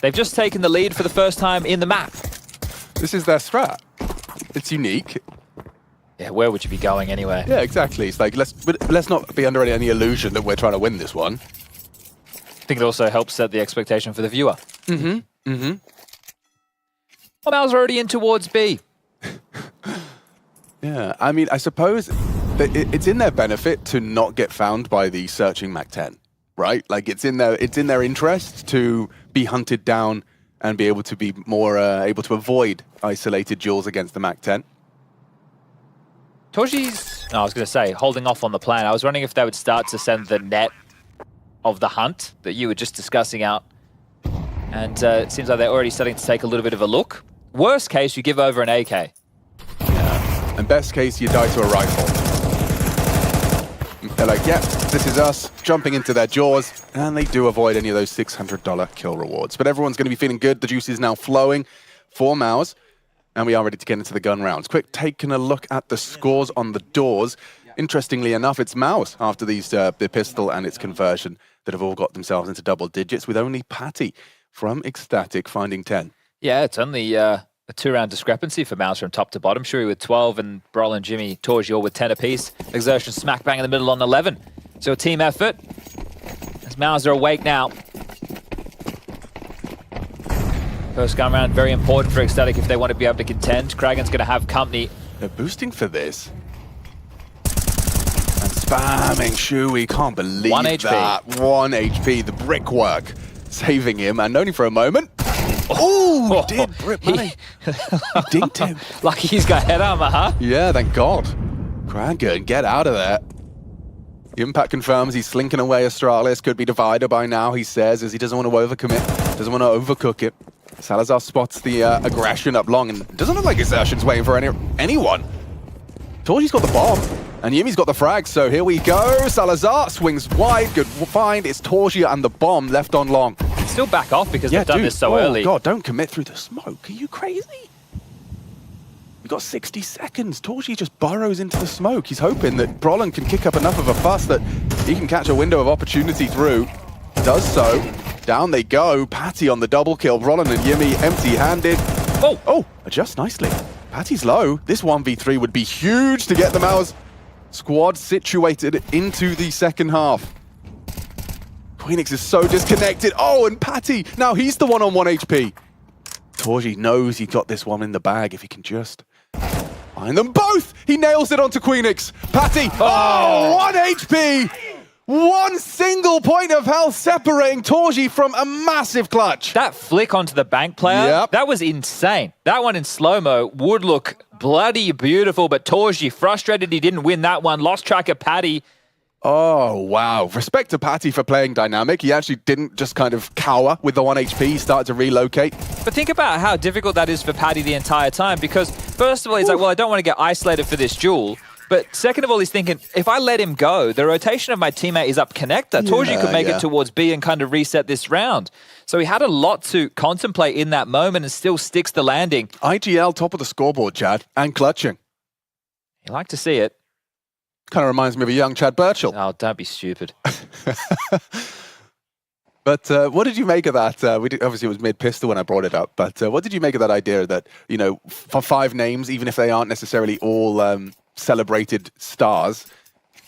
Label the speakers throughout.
Speaker 1: They've just taken the lead for the first time in the map.
Speaker 2: This is their strat. It's unique.
Speaker 1: Yeah, where would you be going anyway?
Speaker 2: Yeah, exactly. It's like, let's not be under any illusion that we're trying to win this one.
Speaker 1: I think it also helps set the expectation for the viewer.
Speaker 2: Mm-hmm. Mm-hmm.
Speaker 1: Well, Mal's already in towards B.
Speaker 2: Yeah, I mean, I suppose that it's in their benefit to not get found by the searching MAC-10, right? Like, it's in their interest to be hunted down and be able to be more able to avoid isolated duels against the MAC-10.
Speaker 1: Toji's, I was going to say, holding off on the plan. I was wondering if they would start to send the net of the hunt that you were just discussing out. And it seems like they're already starting to take a little bit of a look. Worst case, you give over an AK.
Speaker 2: Yeah. And best case, you die to a rifle. They're like, yeah, this is us, jumping into their jaws, and they do avoid any of those $600 kill rewards. But everyone's going to be feeling good. The juice is now flowing for Maus, and we are ready to get into the gun rounds. Quick, taking a look at the scores on the doors. Interestingly enough, it's Maus after these the pistol and its conversion that have all got themselves into double digits, with only Patty from Ecstatic finding 10.
Speaker 1: Yeah, it's only a 2-round discrepancy for Maus from top to bottom. Shuri with 12 and Brolin, Jimmy, Torji all with 10 apiece. Exertion smack bang in the middle on 11. So a team effort. As Maus are awake now. First gun round, very important for Ecstatic if they want to be able to contend. Kragan's going to have company.
Speaker 2: They're boosting for this. And spamming Shui, can't believe
Speaker 1: 1 HP.
Speaker 2: that. 1 HP, the brickwork saving him, and only for a moment. Oh, he did, Brit Money. He dinked him.
Speaker 1: Lucky he's got head armor, huh?
Speaker 2: Yeah, thank God. Kragan, get out of there. The impact confirms he's slinking away. Astralis could be divided by now, he says, as he doesn't want to overcommit, doesn't want to overcook it. Salazar spots the aggression up long, and doesn't look like Exertion's waiting for anyone. Torji's got the bomb, and Yumi's got the frag, so here we go. Salazar swings wide, good find. It's Torji and the bomb left on long.
Speaker 1: Still back off because they've done this so early.
Speaker 2: Oh God, don't commit through the smoke. Are you crazy? We've got 60 seconds. Torji just burrows into the smoke. He's hoping that Brolin can kick up enough of a fuss that he can catch a window of opportunity through. Does so. Down they go. Patty on the double kill. Brolin and Yumi empty-handed. Oh, adjust nicely. Patty's low. This 1v3 would be huge to get the Maus squad situated into the second half. Queenix is so disconnected. Oh, and Patty, now he's the one on 1 HP. Torji knows he's got this one in the bag if he can just find them both. He nails it onto Queenix. Patty, 1 HP. 1 single point of health separating Torji from a massive clutch.
Speaker 1: That flick onto the bank player, that was insane. That one in slow-mo would look bloody beautiful, but Torji, frustrated he didn't win that one, lost track of Patty.
Speaker 2: Oh, wow. Respect to Patty for playing dynamic. He actually didn't just kind of cower with the 1 HP. He started to relocate.
Speaker 1: But think about how difficult that is for Patty the entire time, because first of all, he's like, well, I don't want to get isolated for this duel. But second of all, he's thinking, if I let him go, the rotation of my teammate is up connector. Torji could make it towards B and kind of reset this round. So he had a lot to contemplate in that moment and still sticks the landing.
Speaker 2: IGL top of the scoreboard, Chad, and clutching.
Speaker 1: You like to see it.
Speaker 2: Kind of reminds me of a young Chad Birchall.
Speaker 1: Oh, don't be stupid.
Speaker 2: But what did you make of that? Obviously, it was mid-pistol when I brought it up, but what did you make of that idea that, you know, for 5 names, even if they aren't necessarily all celebrated stars,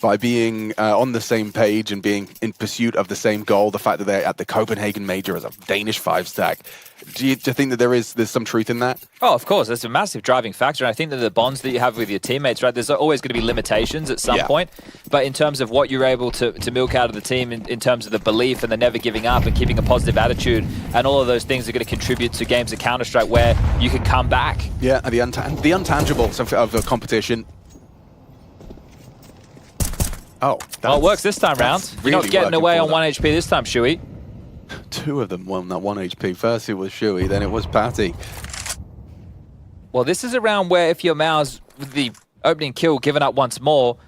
Speaker 2: by being on the same page and being in pursuit of the same goal, the fact that they're at the Copenhagen Major as a Danish 5-stack, do you think that there's some truth in that?
Speaker 1: Oh, of course. There's a massive driving factor. And I think that the bonds that you have with your teammates, right, there's always going to be limitations at some point. But in terms of what you're able to milk out of the team in terms of the belief and the never giving up and keeping a positive attitude, and all of those things are going to contribute to games of Counter-Strike where you can come back.
Speaker 2: Yeah, and the intangibles of the competition. Oh,
Speaker 1: it works this time round.
Speaker 2: Really
Speaker 1: You're not getting away on 1 HP this time, Shui.
Speaker 2: 2 of them won that 1 HP. First it was Shui, then it was Patty.
Speaker 1: Well, this is a round where if you're Maus with the opening kill given up once more,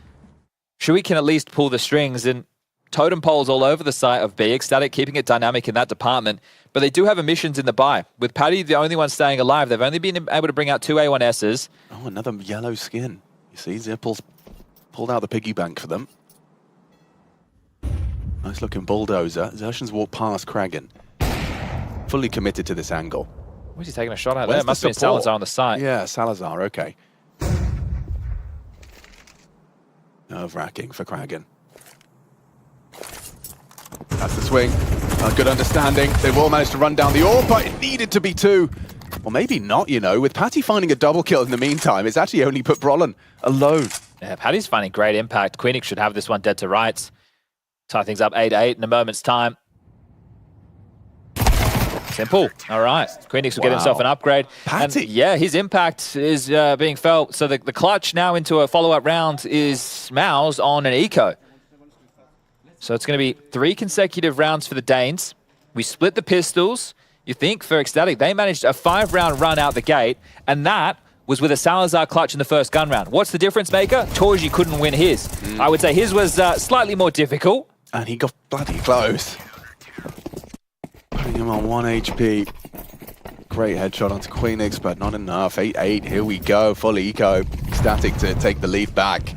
Speaker 1: Shui can at least pull the strings, and totem poles all over the site of B. Ecstatic keeping it dynamic in that department. But they do have emissions in the buy. With Patty the only one staying alive, they've only been able to bring out 2 A1Ss.
Speaker 2: Oh, another yellow skin. You see, Zipple's pulled out the piggy bank for them. Nice looking bulldozer. Xertion's walked past Kragan. fully committed to this angle.
Speaker 1: Where's he taking a shot at
Speaker 2: Where's
Speaker 1: there? Must
Speaker 2: the
Speaker 1: have been
Speaker 2: support?
Speaker 1: Salazar on the side.
Speaker 2: Yeah, Salazar, okay. Nerve-wracking for Kraken. That's the swing. A good understanding. They will manage to run down the orb, but it needed to be 2. Or maybe not, you know. With Patty finding a double kill in the meantime, it's actually only put Brolin alone.
Speaker 1: Yeah, Paddy's finding great impact. Queenix should have this one dead to rights. Tie things up 8-8 in a moment's time. Simple. All right. Queenix will get himself an upgrade.
Speaker 2: Patty.
Speaker 1: And yeah, his impact is being felt. So the clutch now into a follow-up round is Mouse on an eco. So it's going to be 3 consecutive rounds for the Danes. We split the pistols. You think for Ecstatic, they managed a 5-round run out the gate, and that was with a Salazar clutch in the first gun round. What's the difference maker? Torji couldn't win his. I would say his was slightly more difficult.
Speaker 2: And he got bloody close. Putting him on 1 HP. Great headshot onto Queenix, but not enough. 8-8, here we go. Full eco. Ecstatic to take the lead back.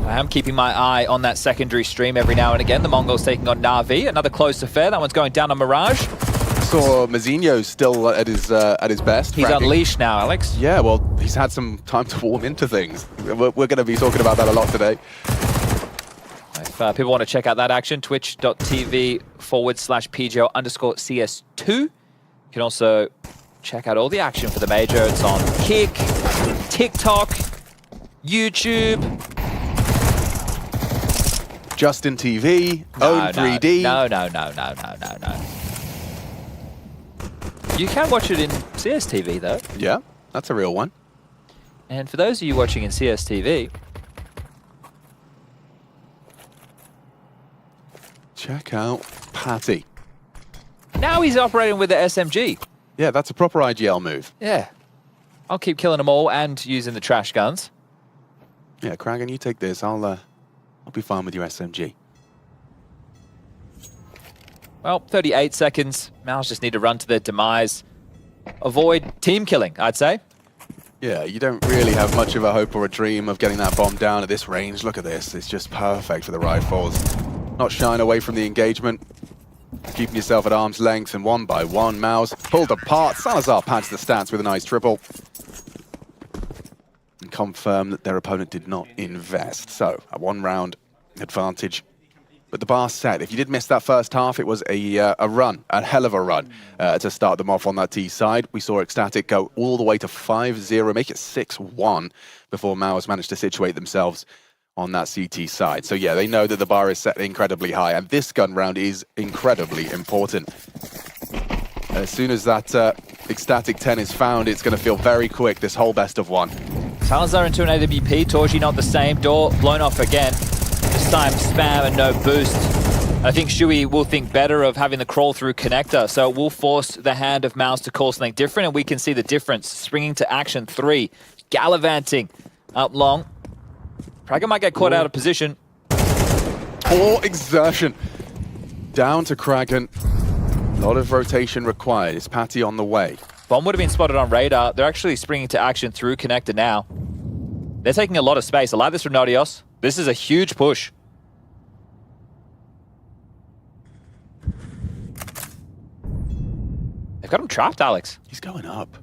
Speaker 1: I am keeping my eye on that secondary stream every now and again. The Mongols taking on Na'Vi. Another close affair. That one's going down on Mirage.
Speaker 2: Saw Mazinho still at his best.
Speaker 1: He's unleashed now, Alex.
Speaker 2: Yeah, well, he's had some time to warm into things. We're going to be talking about that a lot today.
Speaker 1: If people want to check out that action, twitch.tv/PGO_CS2. You can also check out all the action for the major. It's on Kick, TikTok, YouTube.
Speaker 2: Justin TV, Own 3D.
Speaker 1: No. You can watch it in CSTV, though.
Speaker 2: Yeah, that's a real one.
Speaker 1: And for those of you watching in CSTV,
Speaker 2: check out Patty.
Speaker 1: now he's operating with the SMG.
Speaker 2: Yeah, that's a proper IGL move.
Speaker 1: Yeah. I'll keep killing them all and using the trash guns.
Speaker 2: Yeah, Kraken, you take this. I'll be fine with your SMG.
Speaker 1: Well, 38 seconds. Mouse just need to run to their demise. Avoid team killing, I'd say.
Speaker 2: Yeah, you don't really have much of a hope or a dream of getting that bomb down at this range. Look at this. It's just perfect for the rifles. Not shying away from the engagement. Keeping yourself at arm's length, and one by one, Mouse pulled apart. Salazar pads the stats with a nice triple. And confirm that their opponent did not invest. So, a 1-round advantage. But the bar's set. If you did miss that first half, it was a run, a hell of a run to start them off on that T side. We saw Ecstatic go all the way to 5-0, make it 6-1 before Mao's managed to situate themselves on that CT side. So yeah, they know that the bar is set incredibly high, and this gun round is incredibly important. As soon as that Ecstatic 10 is found, it's going to feel very quick, this whole best of 1.
Speaker 1: Salazar into an AWP. Torji not the same. Door blown off again. This time spam and no boost. I think Shui will think better of having the crawl through connector, so it will force the hand of Mouse to call something different, and we can see the difference. Springing to action 3. Gallivanting up long. Kraken might get caught out of position.
Speaker 2: Poor exertion. Down to Kraken. A lot of rotation required. Is Patty on the way?
Speaker 1: Bomb would have been spotted on radar. They're actually springing to action through connector now. They're taking a lot of space. I like this from Nodios. This is a huge push. They've got him trapped, Alex.
Speaker 2: He's going up.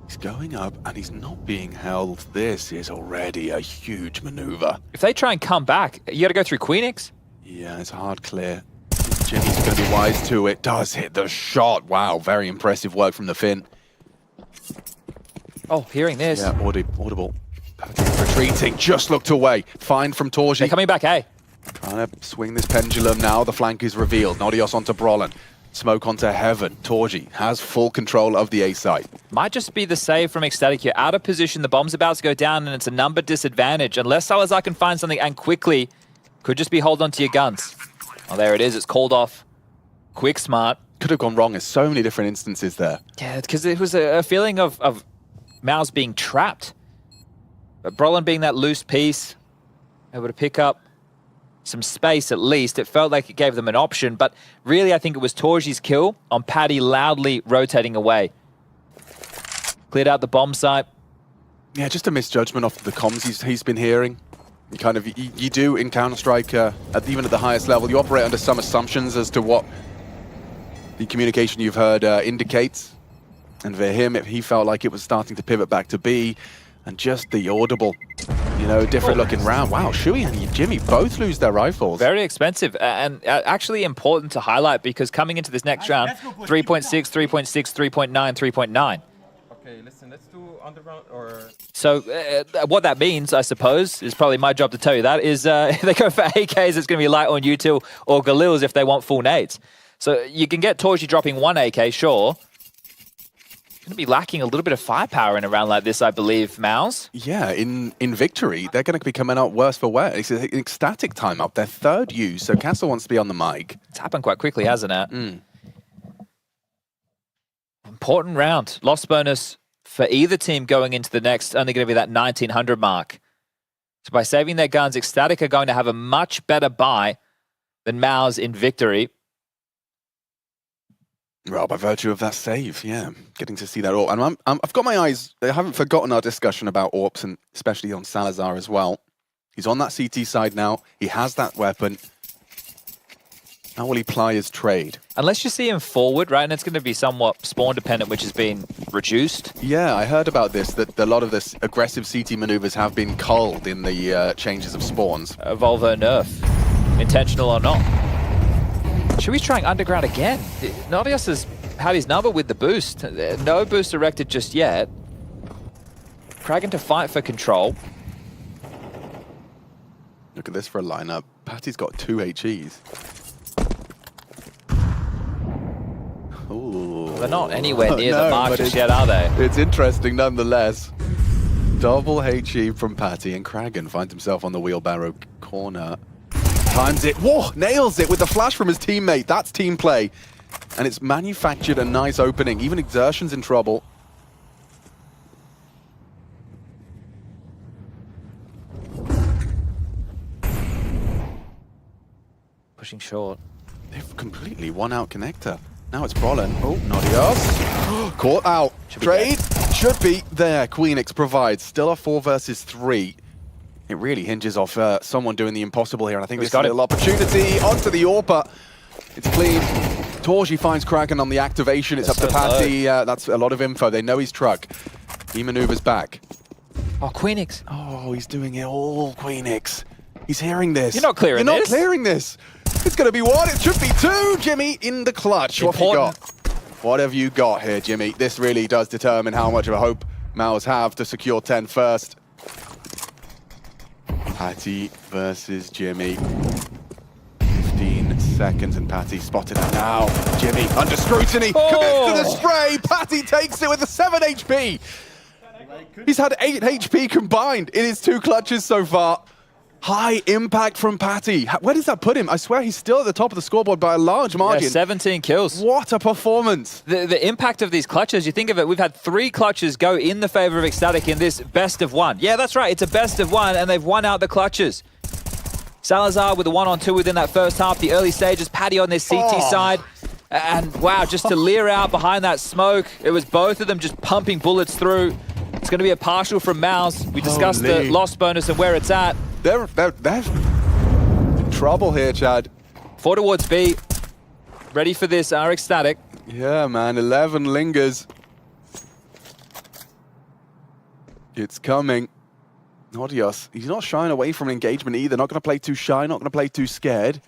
Speaker 2: He's going up, and he's not being held. This is already a huge maneuver.
Speaker 1: If they try and come back, you got to go through Queenix.
Speaker 2: Yeah, it's hard clear. Jimmy's going to be wise to it. Does hit the shot. Wow, very impressive work from the Finn.
Speaker 1: Oh, hearing this.
Speaker 2: Yeah, audible. Retreating, just looked away. Fine from Torji.
Speaker 1: They're coming back, eh?
Speaker 2: Trying to swing this pendulum now. The flank is revealed. Nodios onto Brolin. Smoke onto Heaven. Torji has full control of the A site.
Speaker 1: Might just be the save from Ecstatic here. Out of position, the bomb's about to go down, and it's a number disadvantage. Unless Salazar can find something and quickly, could just be hold on to your guns. Oh, there it is. It's called off. Quick, smart.
Speaker 2: Could have gone wrong in so many different instances there.
Speaker 1: Yeah, because it was a feeling of Mao's being trapped. But Brolin being that loose piece, able to pick up some space at least. It felt like it gave them an option, but really I think it was Torji's kill on Paddy loudly rotating away. Cleared out the bomb site.
Speaker 2: Yeah, just a misjudgment off the comms he's been hearing. You kind of, you do in Counter-Strike, even at the highest level, you operate under some assumptions as to what The communication you've heard indicates, and for him, he felt like it was starting to pivot back to B, and just the audible, you know, different looking round. Wow, Shui and Jimmy both lose their rifles.
Speaker 1: Very expensive, and actually important to highlight because coming into this next round, 3.6, 3.6, 3.9, 3.9.
Speaker 3: Okay, listen, let's do underground or...
Speaker 1: So what that means, I suppose, is probably my job to tell you that, is if they go for AKs, it's going to be light on U2 or Galils if they want full nades. So you can get Torji dropping 1 AK, sure. Going to be lacking a little bit of firepower in a round like this, I believe, Mouse.
Speaker 2: Yeah, in Victory, they're going to be coming out worse for wear. It's an ecstatic time up, their third use, so Castle wants to be on the mic.
Speaker 1: It's happened quite quickly, hasn't it? Important round. Loss bonus for either team going into the next, only going to be that 1900 mark. So by saving their guns, Ecstatic are going to have a much better buy than Mouse in Victory.
Speaker 2: Well, by virtue of that save, yeah, getting to see that AWP. And I've got my eyes, I haven't forgotten our discussion about AWPs, and especially on Salazar as well. He's on that CT side now. He has that weapon. How will he ply his trade?
Speaker 1: Unless you see him forward, right, and it's going to be somewhat spawn-dependent, which has been reduced.
Speaker 2: Yeah, I heard about this, that a lot of this aggressive CT maneuvers have been culled in the changes of spawns.
Speaker 1: Volvo nerf, intentional or not. Shui's trying underground again. Nodios has had his number with the boost. No boost erected just yet. Kragan to fight for control.
Speaker 2: Look at this for a lineup. Patty's got 2 HEs. Ooh.
Speaker 1: They're not anywhere near the
Speaker 2: No,
Speaker 1: mark
Speaker 2: but
Speaker 1: just yet, are they?
Speaker 2: It's interesting nonetheless. Double HE from Patty, and Kragan finds himself on the wheelbarrow corner. Times it. Whoa! Nails it with the flash from his teammate. That's team play. And it's manufactured a nice opening. Even Exertion's in trouble.
Speaker 1: Pushing short.
Speaker 2: They've completely won out connector. Now it's Brolin. Oh, Nodios. Caught out. Trade should be there. Queenix provides. Still a 4 versus 3. It really hinges off someone doing the impossible here, and I think this is a little opportunity. Onto the AWPer. It's clean. Torji finds Kragan on the activation. It's up to Patty. That's a lot of info. They know he's truck. He maneuvers back.
Speaker 1: Oh, Queenix.
Speaker 2: Oh, he's doing it all, Queenix. He's hearing this.
Speaker 1: You're not clearing this.
Speaker 2: You're not clearing this. It's going to be 1. It should be 2. Jimmy in the clutch. What have you got? What have you got here, Jimmy? This really does determine how much of a hope Maus have to secure 10 first. Patty versus Jimmy. 15 seconds, and Patty spotted it now. Jimmy under scrutiny, commits to the spray. Patty takes it with a 7 HP. He's had 8 HP combined in his 2 clutches so far. High impact from Patty. Where does that put him? I swear he's still at the top of the scoreboard by a large margin.
Speaker 1: Yeah, 17 kills.
Speaker 2: What a performance.
Speaker 1: The impact of these clutches, you think of it, we've had 3 clutches go in the favor of Ecstatic in this best of 1. Yeah, that's right, it's a best of 1, and they've won out the clutches. Salazar with a 1-on-2 within that first half, the early stages, Patty on their CT side. And wow, just to leer out behind that smoke, it was both of them just pumping bullets through. It's going to be a partial from Mouse. We discussed the loss bonus and where it's at.
Speaker 2: They're in trouble here, Chad.
Speaker 1: 4 towards B. Ready for this, are Ecstatic.
Speaker 2: Yeah, man, 11 lingers. It's coming. Nodios, he's not shying away from an engagement either. Not going to play too shy, not going to play too scared.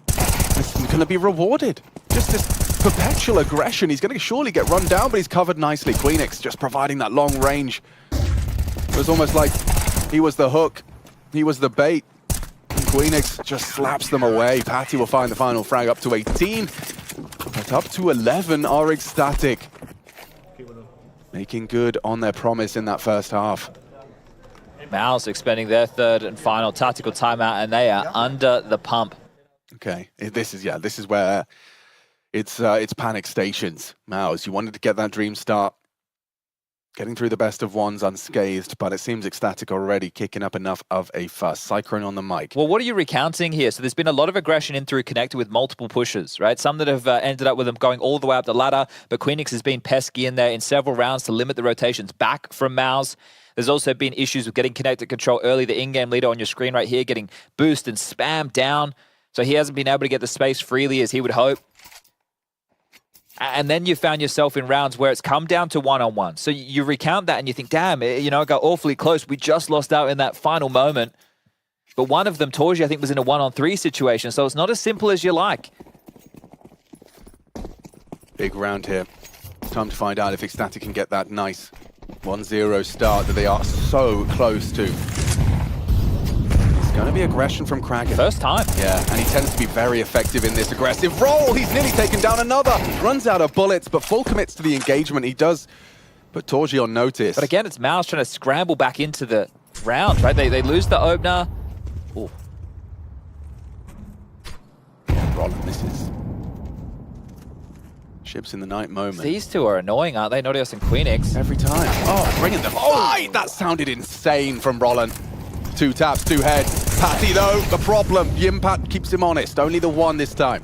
Speaker 2: It's going to be rewarded. Just this perpetual aggression. He's going to surely get run down, but he's covered nicely. Queenix just providing that long range. It was almost like he was the hook. He was the bait. And Queenix just slaps them away. Patty will find the final frag up to 18. But up to 11 are Ecstatic. Making good on their promise in that first half.
Speaker 1: Mouse expending their 3rd and final tactical timeout, and they are under the pump.
Speaker 2: Okay, this is where it's panic stations. Mouse, you wanted to get that dream start. Getting through the best of 1s unscathed, but it seems Ecstatic already kicking up enough of a fuss. Cyclone on the mic.
Speaker 1: Well, what are you recounting here? So there's been a lot of aggression in through connected with multiple pushes, right? Some that have ended up with them going all the way up the ladder, but Queenix has been pesky in there in several rounds to limit the rotations back from Mouse. There's also been issues with getting connected control early. The in-game leader on your screen right here getting boost and spammed down. So he hasn't been able to get the space freely as he would hope. And then you found yourself in rounds where it's come down to one-on-one. So you recount that and you think, damn, you know, it got awfully close. We just lost out in that final moment. But one of them, Torji, I think, was in a 1-on-3 situation. So it's not as simple as you like.
Speaker 2: Big round here. Time to find out if Ecstatic can get that nice 1-0 start that they are so close to. It's going to be aggression from Kraken.
Speaker 1: First time.
Speaker 2: Yeah, and he tends to be very effective in this aggressive role. He's nearly taken down another. Runs out of bullets, but full commits to the engagement. He does put Torji on notice.
Speaker 1: But again, it's Mouse trying to scramble back into the round, right? They lose the opener. Ooh.
Speaker 2: Roland, this is ships in the night moment.
Speaker 1: These two are annoying, aren't they? Nordios and Queenix.
Speaker 2: Every time. Oh, bringing the fight! That sounded insane from Roland. 2 taps, 2 heads. Patty, though, the problem. Yimpat keeps him honest. Only the 1 this time.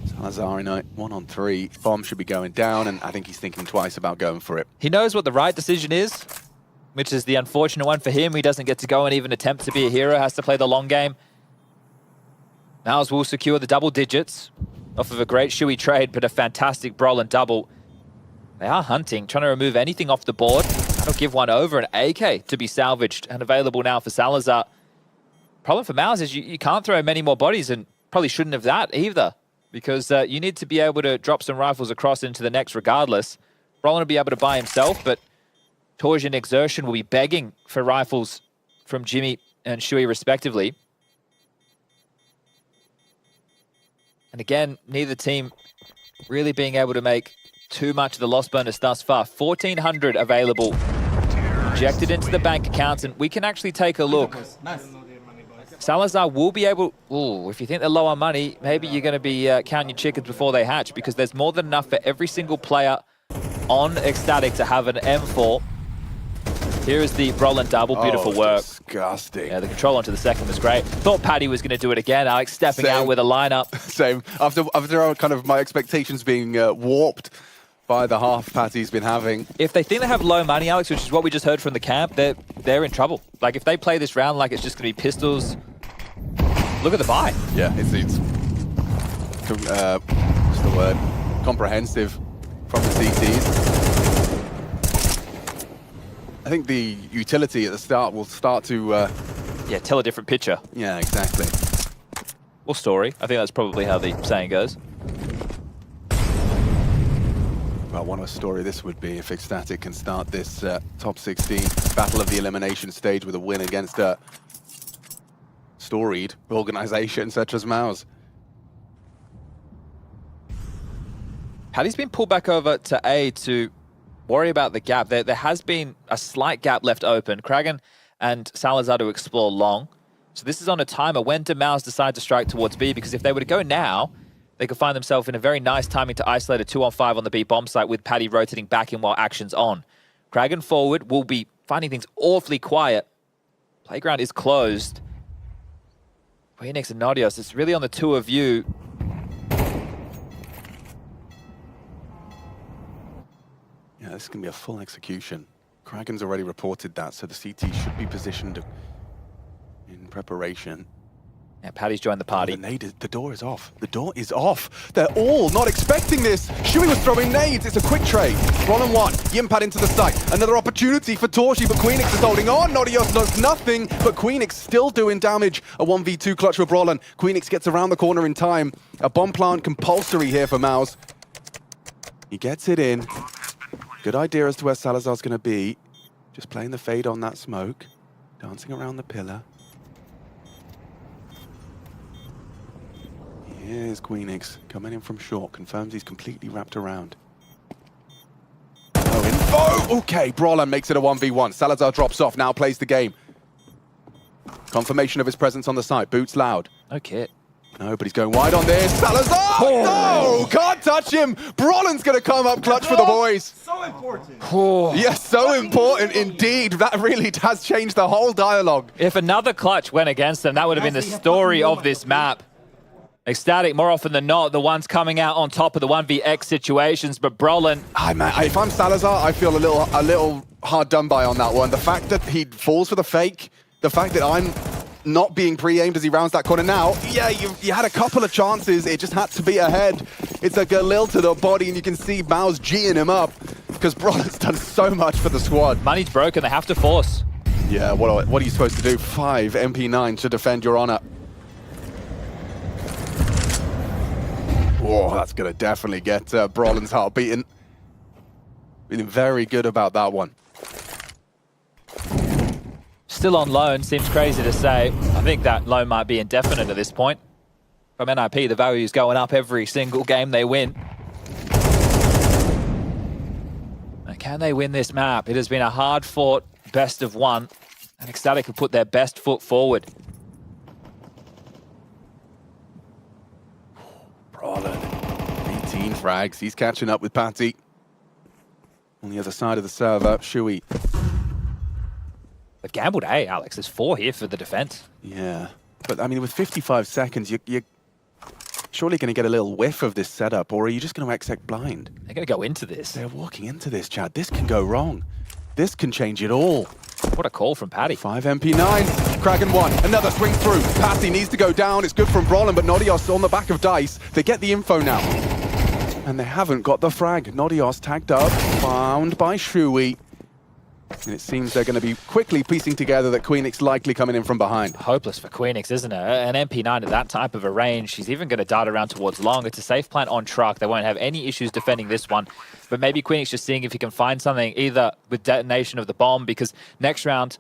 Speaker 2: Salazar in a 1-on-3. Bomb should be going down, and I think he's thinking twice about going for it.
Speaker 1: He knows what the right decision is, which is the unfortunate one for him. He doesn't get to go and even attempt to be a hero, has to play the long game. Mouse will secure the double digits off of a great Shui trade, but a fantastic Brolin double. They are hunting, trying to remove anything off the board. That'll give one over, an AK to be salvaged and available now for Salazar. Problem for Mouse is you can't throw many more bodies, and probably shouldn't have that either, because you need to be able to drop some rifles across into the next regardless. Brolin will be able to buy himself, but Torji and Exertion will be begging for rifles from Jimmy and Shui respectively. And again, neither team really being able to make too much of the loss bonus thus far. 1,400 available, injected into the bank accounts, and we can actually take a look.
Speaker 3: Nice.
Speaker 1: Salazar will be able... Ooh, if you think they're low on money, maybe you're going to be counting your chickens before they hatch, because there's more than enough for every single player on Ecstatic to have an M4. Here is the Brolin double. Beautiful work.
Speaker 2: Disgusting.
Speaker 1: Yeah, the control onto the second was great. Thought Paddy was going to do it again. Alex stepping out with a lineup.
Speaker 2: Same. After kind of my expectations being warped by the half Paddy's been having.
Speaker 1: If they think they have low money, Alex, which is what we just heard from the camp, they're in trouble. Like, if they play this round like it's just going to be pistols, look at the buy.
Speaker 2: Yeah, it's what's the word? Comprehensive from the CTs. I think the utility at the start will start to...
Speaker 1: yeah, tell a different picture.
Speaker 2: Yeah, exactly.
Speaker 1: Or story. I think that's probably how the saying goes.
Speaker 2: Well, what a story this would be if Ecstatic can start this top 16 battle of the elimination stage with a win against a storied organization such as Mouse.
Speaker 1: Paddy's been pulled back over to A to worry about the gap. There has been a slight gap left open. Kraken and Salazar to explore long. So this is on a timer. When do Mouse decide to strike towards B? Because if they were to go now, they could find themselves in a very nice timing to isolate a 2-on-5 on the B bomb site with Paddy rotating back in while action's on. Kraken forward will be finding things awfully quiet. Playground is closed. Queenix and Nodios, it's really on the two of you.
Speaker 2: Yeah, this is going to be a full execution. Kraken's already reported that, so the CT should be positioned in preparation.
Speaker 1: And Paddy's joined the party.
Speaker 2: The door is off. The door is off. They're all not expecting this. Shui was throwing nades. It's a quick trade. Roland 1. Yimpad into the site. Another opportunity for Torji, but Queenix is holding on. Nodios does nothing, but Queenix still doing damage. A 1v2 clutch for Brolin. Queenix gets around the corner in time. A bomb plant compulsory here for Mouse. He gets it in. Good idea as to where Salazar's going to be. Just playing the fade on that smoke. Dancing around the pillar. Here's Queenix coming in from short. Confirms he's completely wrapped around. Oh, info! Okay, Brolin makes it a 1v1. Salazar drops off, now plays the game. Confirmation of his presence on the site. Boots loud.
Speaker 1: No kit.
Speaker 2: No, but he's going wide on this. Salazar! Oh. No! Can't touch him! Brolin's going to come up clutch for the boys.
Speaker 3: So important.
Speaker 2: Yes, so important indeed. That really has changed the whole dialogue.
Speaker 1: If another clutch went against them, that would have been the story of this map. Ecstatic, more often than not, the ones coming out on top of the 1vX situations, but Brolin...
Speaker 2: If I'm Salazar, I feel a little hard done by on that one. The fact that he falls for the fake, the fact that I'm not being pre-aimed as he rounds that corner now. Yeah, you had a couple of chances. It just had to be ahead. It's a Galil to the body, and you can see Mao's G'ing him up because Brawler's done so much for the squad.
Speaker 1: Money's broken. They have to force.
Speaker 2: Yeah, what are you supposed to do? 5 MP9 to defend your honor. Oh, that's going to definitely get Brolin's heart beaten. Feeling very good about that one.
Speaker 1: Still on loan, seems crazy to say. I think that loan might be indefinite at this point. From NIP, the value is going up every single game they win. And can they win this map? It has been a hard-fought best of one, and Ecstatic have put their best foot forward.
Speaker 2: Brawler, 18 frags. He's catching up with Patty. On the other side of the server, Shui.
Speaker 1: They've gambled A, Alex. There's 4 here for the defense.
Speaker 2: Yeah, but I mean, with 55 seconds, you're surely going to get a little whiff of this setup, or are you just going to exec blind?
Speaker 1: They're going to go into this.
Speaker 2: They're walking into this, Chad. This can go wrong. This can change it all.
Speaker 1: What a call from Patty.
Speaker 2: 5 MP9. Kragan 1. Another swing through. Patty needs to go down. It's good from Brolin, but Nodios on the back of Dice. They get the info now. And they haven't got the frag. Nodios tagged up, found by Shui. And it seems they're going to be quickly piecing together that Queenix likely coming in from behind.
Speaker 1: Hopeless for Queenix, isn't it? An MP9 at that type of a range. She's even going to dart around towards long. It's a safe plant on truck. They won't have any issues defending this one. But maybe Queenix just seeing if he can find something either with detonation of the bomb, because next round,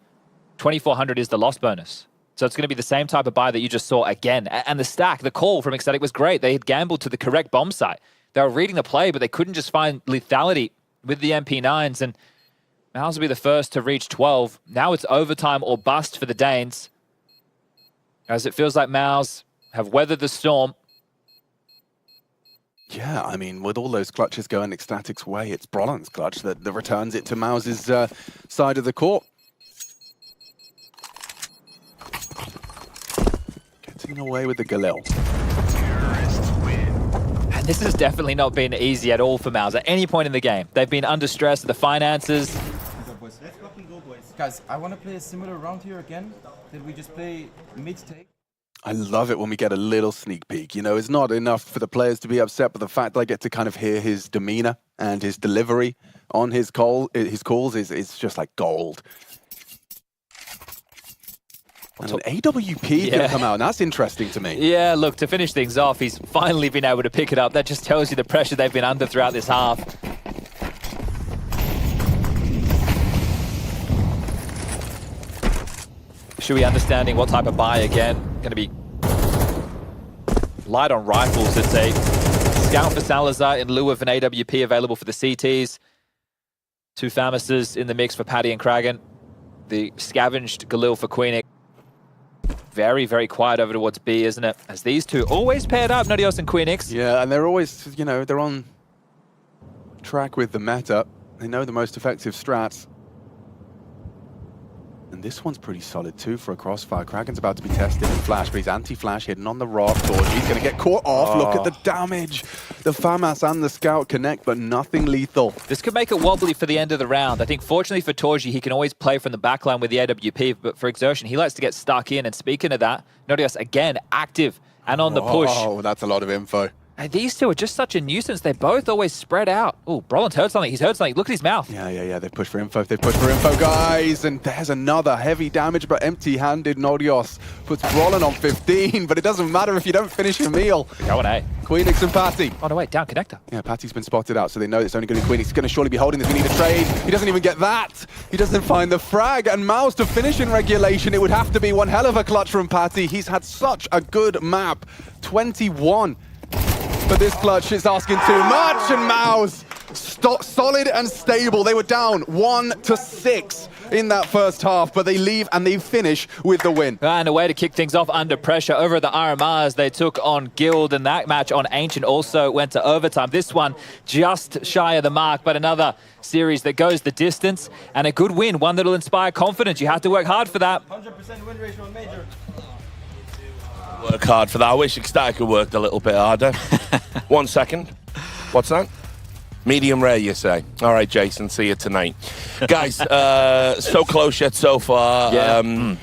Speaker 1: 2400 is the loss bonus. So it's going to be the same type of buy that you just saw again. And the stack, the call from Ecstatic was great. They had gambled to the correct bomb site. They were reading the play, but they couldn't just find lethality with the MP9s. And Mouse will be the first to reach 12. Now it's overtime or bust for the Danes, as it feels like Mouse have weathered the storm.
Speaker 2: Yeah, I mean, with all those clutches going Ecstatic's way, it's Brolin's clutch that returns it to Mouse's side of the court. Getting away with the Galil.
Speaker 1: And this has definitely not been easy at all for Mouse at any point in the game. They've been under stress, the finances.
Speaker 3: Let's fucking go, boys. Guys, I want to play a similar round here again. Did we just play mid-take?
Speaker 2: I love it when we get a little sneak peek. You know, it's not enough for the players to be upset, but the fact that I get to kind of hear his demeanor and his delivery on his calls is just like gold. And an AWP can come out, and that's interesting to me.
Speaker 1: Yeah, look, to finish things off, he's finally been able to pick it up. That just tells you the pressure they've been under throughout this half. Shui understanding what type of buy again. Going to be light on rifles. It's a scout for Salazar in lieu of an AWP available for the CTs. 2 Famises in the mix for Patty and Kragan. The scavenged Galil for Queenix. Very, very quiet over towards B, isn't it? As these two always paired up, Nodios and Queenix.
Speaker 2: Yeah, and they're always, you know, they're on track with the meta. They know the most effective strats. And this one's pretty solid too for a crossfire. Kragan's about to be tested in flash, but he's anti-flash hidden on the rock. He's going to get caught off. Look at the damage. The FAMAS and the Scout connect, but nothing lethal.
Speaker 1: This could make it wobbly for the end of the round. I think fortunately for Torji, he can always play from the backline with the AWP, but for Exertion, he likes to get stuck in. And speaking of that, Nodios again active and on the push.
Speaker 2: Oh, that's a lot of info.
Speaker 1: And these two are just such a nuisance. They both always spread out. Oh, Brolin's heard something. He's heard something. Look at his mouth.
Speaker 2: Yeah. They push for info. They push for info, guys. And there's another heavy damage, but empty-handed Nodios puts Brolin on 15. But it doesn't matter if you don't finish your meal.
Speaker 1: Going A.
Speaker 2: Queenix and Patty.
Speaker 1: Oh, no, wait. Down connector.
Speaker 2: Yeah, Patty's been spotted out, so they know it's only going to be Queenix. He's going to surely be holding this. We need a trade. He doesn't even get that. He doesn't find the frag. And Mouse to finish in regulation. It would have to be one hell of a clutch from Patty. He's had such a good map. 21. But this clutch is asking too much, and Mouse solid and stable. They were down 1-6 in that first half, but they leave and they finish with the win.
Speaker 1: And a way to kick things off under pressure over at the RMRs. They took on Guild, and that match on Ancient also went to overtime. This one just shy of the mark, but another series that goes the distance, and a good win, one that'll inspire confidence. You have to work hard for that.
Speaker 3: 100% win ratio on Major.
Speaker 4: Work hard for that. I wish Ecstatic had worked a little bit harder. 1 second. What's that? Medium rare, you say? All right, Jason, see you tonight. Guys, so close yet so far.
Speaker 1: Yeah.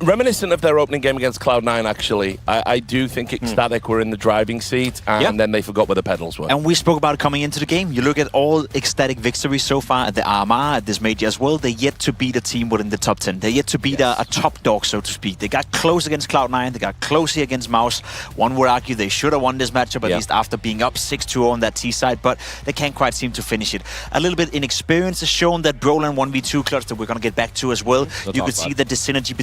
Speaker 4: Reminiscent of their opening game against Cloud9, actually. I do think Ecstatic were in the driving seat, and then they forgot where the pedals were.
Speaker 5: And we spoke about it coming into the game. You look at all Ecstatic victories so far at the RMR, at this major as well. They're yet to beat a team within the top 10. They're yet to beat a top dog, so to speak. They got close against Cloud9. They got close here against Mouse. One would argue they should have won this matchup, at least after being up 6-2 on that T side, but they can't quite seem to finish it. A little bit inexperience has shown that Brolan 1v2 clutch that we're going to get back to as well. You could see that the synergy